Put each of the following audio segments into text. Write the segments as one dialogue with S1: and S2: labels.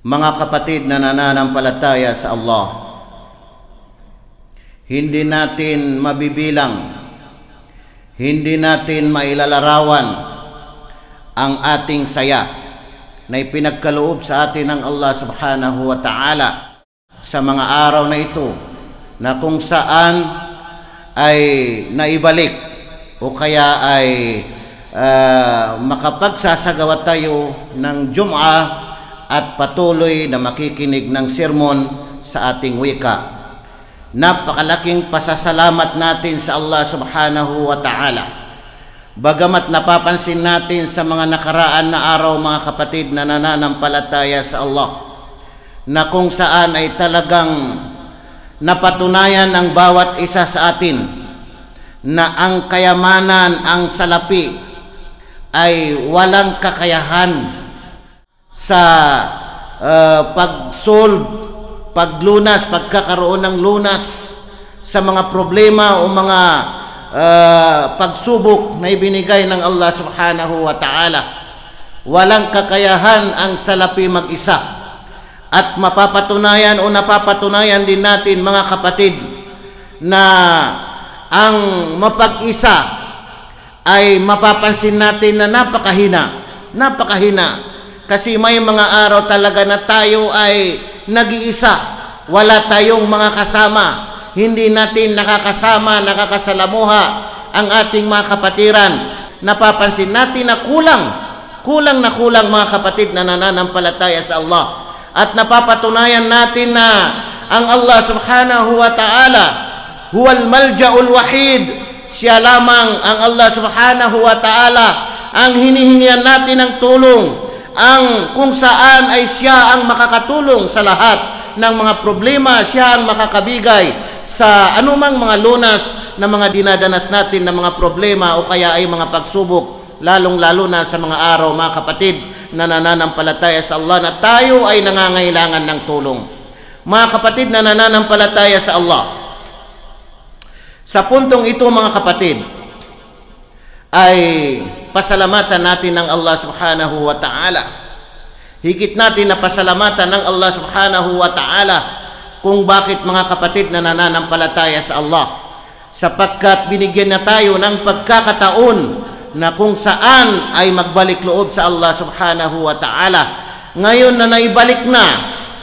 S1: Mga kapatid na nananampalataya sa Allah, hindi natin mabibilang, hindi natin mailalarawan ang ating saya na ipinagkaloob sa atin ng Allah subhanahu wa ta'ala sa mga araw na ito, na kung saan ay naibalik o kaya ay makapagsasagawa tayo ng Jum'ah at patuloy na makikinig ng sermon sa ating wika. Napakalaking pasasalamat natin sa Allah subhanahu wa ta'ala. Bagamat napapansin natin sa mga nakaraan na araw, mga kapatid na nananampalataya sa Allah, na kung saan ay talagang napatunayan ng bawat isa sa atin na ang kayamanan, ang salapi ay walang kakayahan sa pag-solve, paglunas, pagkakaroon ng lunas sa mga problema o mga pagsubok na ibinigay ng Allah subhanahu wa ta'ala. Walang kakayahan ang salapi mag-isa. At mapapatunayan o napapatunayan din natin, mga kapatid, na ang mapag-isa ay mapapansin natin na napakahina. Kasi may mga araw talaga na tayo ay nag-iisa. Wala tayong mga kasama. Hindi natin nakakasama, nakakasalamuha ang ating mga kapatiran. Napapansin natin na kulang mga kapatid na nananampalataya sa Allah. At napapatunayan natin na ang Allah subhanahu wa ta'ala huwal malja'ul wahid. Siya lamang ang Allah subhanahu wa ta'ala ang hinihingian natin ng tulong, ang kung saan ay siya ang makakatulong sa lahat ng mga problema, siya ang makakabigay sa anumang mga lunas na mga dinadanas natin na mga problema o kaya ay mga pagsubok, lalong-lalo na sa mga araw, mga kapatid na nananampalataya sa Allah, na tayo ay nangangailangan ng tulong. Mga kapatid na nananampalataya sa Allah, sa puntong ito, mga kapatid, ay pasalamatan natin ng Allah subhanahu wa ta'ala. Higit natin na pasalamatan ng Allah subhanahu wa ta'ala kung bakit, mga kapatid na nananampalataya sa Allah, sapagkat binigyan na tayo ng pagkakataon na kung saan ay magbalik loob sa Allah subhanahu wa ta'ala. Ngayon na naibalik na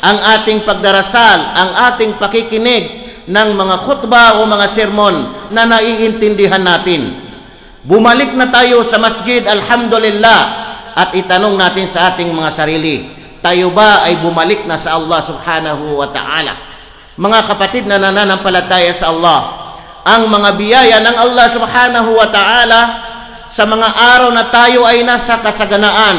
S1: ang ating pagdarasal, ang ating pakikinig ng mga khutbah o mga sermon na naiintindihan natin, bumalik na tayo sa masjid, alhamdulillah, at itanong natin sa ating mga sarili, tayo ba ay bumalik na sa Allah subhanahu wa ta'ala? Mga kapatid na nananampalataya sa Allah, ang mga biyaya ng Allah subhanahu wa ta'ala sa mga araw na tayo ay nasa kasaganaan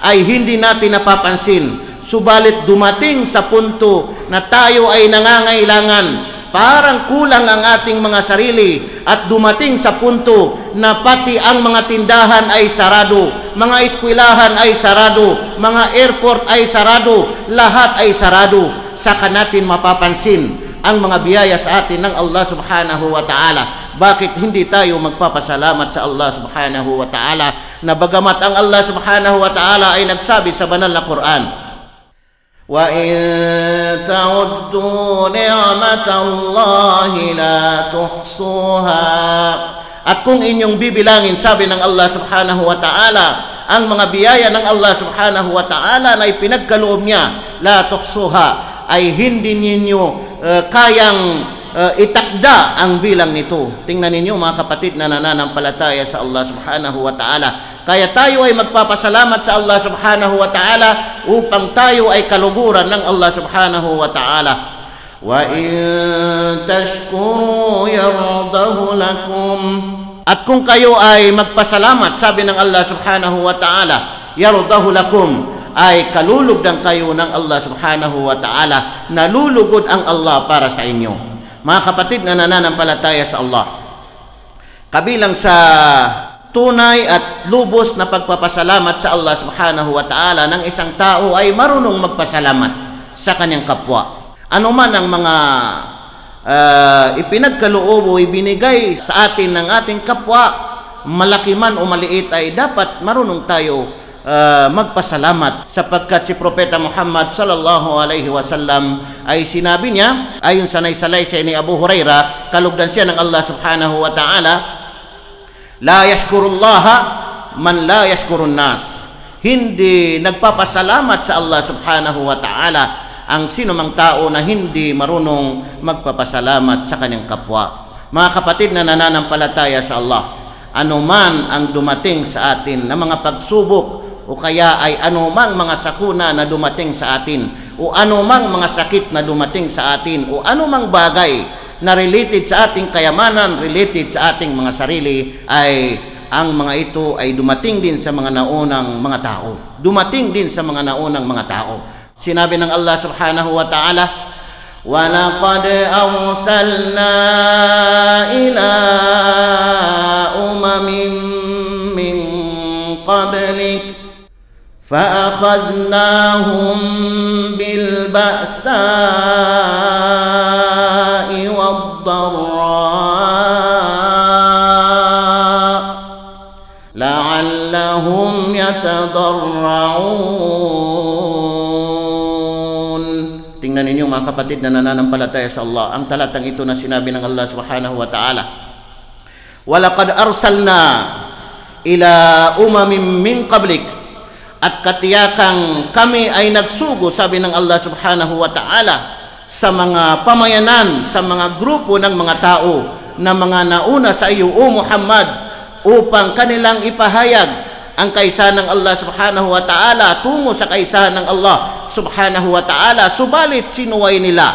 S1: ay hindi natin napapansin. Subalit dumating sa punto na tayo ay nangangailangan, parang kulang ang ating mga sarili, at dumating sa punto na pati ang mga tindahan ay sarado, mga eskwelahan ay sarado, mga airport ay sarado, lahat ay sarado. Saka natin mapapansin ang mga biyaya sa atin ng Allah subhanahu wa ta'ala. Bakit hindi tayo magpapasalamat sa Allah subhanahu wa ta'ala, na bagamat ang Allah subhanahu wa ta'ala ay nagsabi sa banal na Quran, وَإِن تَعُدُّوا نِعْمَةَ اللَّهِ لَا تُحْصُوهَا. At kung inyong bibilangin, sabi ng Allah subhanahu wa ta'ala, ang mga biyaya ng Allah subhanahu wa ta'ala na ipinagkaloob niya, la tuhsuha, ay hindi ninyo kayang itakda ang bilang nito. Tingnan ninyo, mga kapatid na nananampalataya sa Allah subhanahu wa ta'ala. Kaya tayo ay magpapasalamat sa Allah subhanahu wa ta'ala upang tayo ay kaluguran ng Allah subhanahu wa ta'ala. Wa in tashkuru yardahu lakum. At kung kayo ay magpasalamat, sabi ng Allah subhanahu wa ta'ala, yardahu lakum, ay kalulugdan kayo ng Allah subhanahu wa ta'ala, nalulugod ang Allah para sa inyo. Mga kapatid na nananampalataya sa Allah, kabilang sa tunay at lubos na pagpapasalamat sa Allah subhanahu wa ta'ala ng isang tao ay marunong magpasalamat sa kanyang kapwa. Ano man ang mga ipinagkaloob o ibinigay sa atin ng ating kapwa, malaki man o maliit, ay dapat marunong tayo magpasalamat, sapagkat si Propeta Muhammad sallallahu alaihi wasallam ay sinabi niya, ayon sa naisalaysay ni Abu Hurairah, kalugdan siya ng Allah subhanahu wa ta'ala, la yashkurullaha man la yashkurun nas. Hindi nagpapasalamat sa Allah subhanahu wa ta'ala ang sino mang tao na hindi marunong magpapasalamat sa kanyang kapwa. Mga kapatid na nananampalataya sa Allah, anuman ang dumating sa atin na mga pagsubok, o kaya ay anumang mga sakuna na dumating sa atin, o anumang mga sakit na dumating sa atin, o anumang bagay na related sa ating kayamanan, related sa ating mga sarili, ay ang mga ito ay dumating din sa mga naunang mga tao. Dumating din sa mga naunang mga tao. Sinabi ng Allah subhanahu wa ta'ala, وَلَقَدْ أَرْسَلْنَا إِلَىٰ أُمَمٍ مِّن قَبْلِكَ فأخذناهم بالبأساء والضراء لعلهم يتضرعون. Tingnan ninyo mga kapatid na nananampalataya sa Allah, ang talatang ito na sinabi ng Allah subhanahu wa ta'ala, وَلَقَدْ أَرْسَلْنَا إِلَىٰ أُمَمٍ مِّن قَبْلِكَ. At katiyakang kami ay nagsugo, sabi ng Allah subhanahu wa ta'ala, sa mga pamayanan, sa mga grupo ng mga tao na mga nauna sa iyo, O Muhammad, upang kanilang ipahayag ang kaisahan ng Allah subhanahu wa ta'ala tungo sa kaisahan ng Allah subhanahu wa ta'ala. Subalit sinuway nila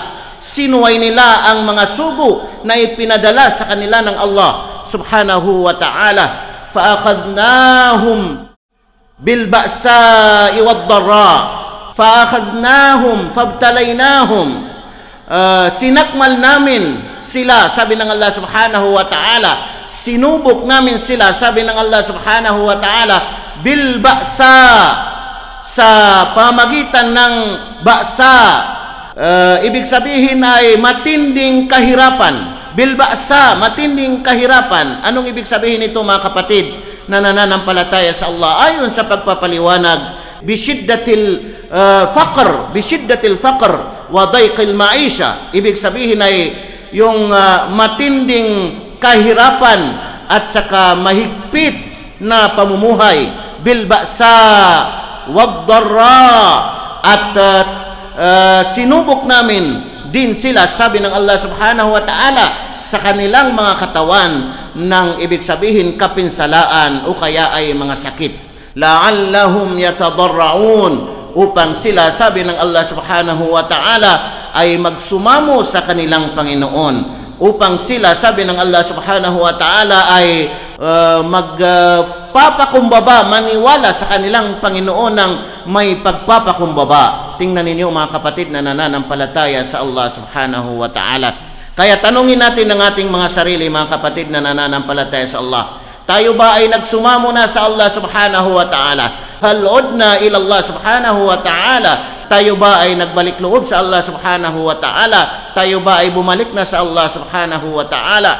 S1: ang mga sugo na ipinadala sa kanila ng Allah subhanahu wa ta'ala. Fa'akhadnahum bilba'sa'i wad-dharra, fa'akhadnahum fabtalaynahum. Sinakmal namin sila, sabi ng Allah subhanahu wa ta'ala, sinubok namin sila, sabi ng Allah subhanahu wa ta'ala, bilba'sa, sa pamagitan ng ba'sa. Ibig sabihin ay matinding kahirapan. Bilba'sa, matinding kahirapan. Anong ibig sabihin nito mga kapatid na nananampalataya sa Allah? Ayon sa pagpapaliwanag, bishiddatil faqr wa dayqil ma'isha. Ibig sabihin ay yung matinding kahirapan at saka mahigpit na pamumuhay. Bil ba'sa wad darra, at sinubok namin din sila, sabi ng Allah subhanahu wa ta'ala, sa kanilang mga katawan ng ibig sabihin kapinsalaan o kaya ay mga sakit. La'allahum yatadarraun, upang sila, sabi ng Allah subhanahu wa ta'ala, ay magsumamo sa kanilang Panginoon. Upang sila, sabi ng Allah subhanahu wa ta'ala, ay magpapakumbaba, maniwala sa kanilang Panginoon ng may pagpapakumbaba. Tingnan ninyo mga kapatid na nananampalataya sa Allah subhanahu wa ta'ala. Kaya tanungin natin ang ating mga sarili, mga kapatid na nananampalataya sa Allah. Tayo ba ay nagsumamo na sa Allah subhanahu wa ta'ala? Hal udna ila Allah subhanahu wa ta'ala? Tayo ba ay nagbalik loob sa Allah subhanahu wa ta'ala? Tayo ba ay bumalik na sa Allah subhanahu wa ta'ala?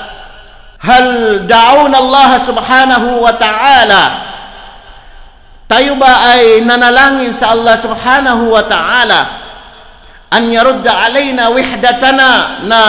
S1: Hal da'una Allah subhanahu wa ta'ala? Tayo ba ay nanalangin sa Allah subhanahu wa ta'ala an yarudda alayna wihdatana, na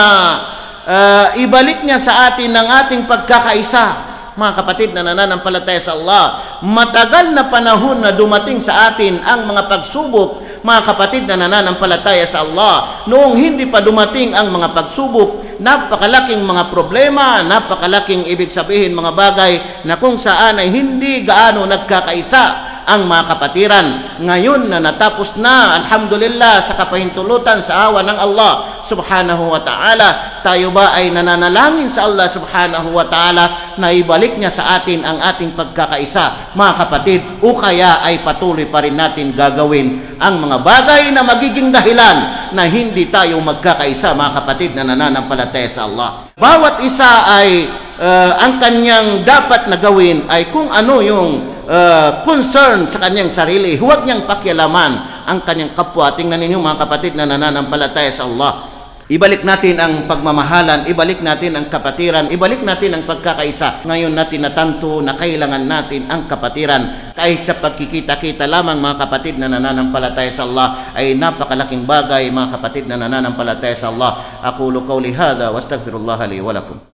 S1: ibalik niya sa atin ang ating pagkakaisa? Mga kapatid na nananampalataya sa Allah, matagal na panahon na dumating sa atin ang mga pagsubok, mga kapatid na nananampalataya sa Allah. Noong hindi pa dumating ang mga pagsubok, napakalaking mga problema, napakalaking ibig sabihin mga bagay na kung saan ay hindi gaano nagkakaisa ang mga kapatiran. Ngayon na natapos na, alhamdulillah, sa kapahintulutan sa awa ng Allah subhanahu wa ta'ala, tayo ba ay nananalangin sa Allah subhanahu wa ta'ala na ibalik niya sa atin ang ating pagkakaisa, mga kapatid, o kaya ay patuloy pa rin natin gagawin ang mga bagay na magiging dahilan na hindi tayo magkakaisa, mga kapatid na nananampalataya sa Allah? Bawat isa ay ang kanyang dapat na gawin ay kung ano yung concern sa kanyang sarili. Huwag niyang pakialaman ang kanyang kapwa. Tingnan ninyo mga kapatid na nananampalataya sa Allah. Ibalik natin ang pagmamahalan, ibalik natin ang kapatiran, ibalik natin ang pagkakaisa. Ngayon natin natanto na kailangan natin ang kapatiran. Kahit sa pagkikita-kita lamang, mga kapatid na nananampalataya sa Allah, ay napakalaking bagay, mga kapatid na nananampalataya sa Allah. Aqulu qawli hadha wa astaghfirullah li wa lakum.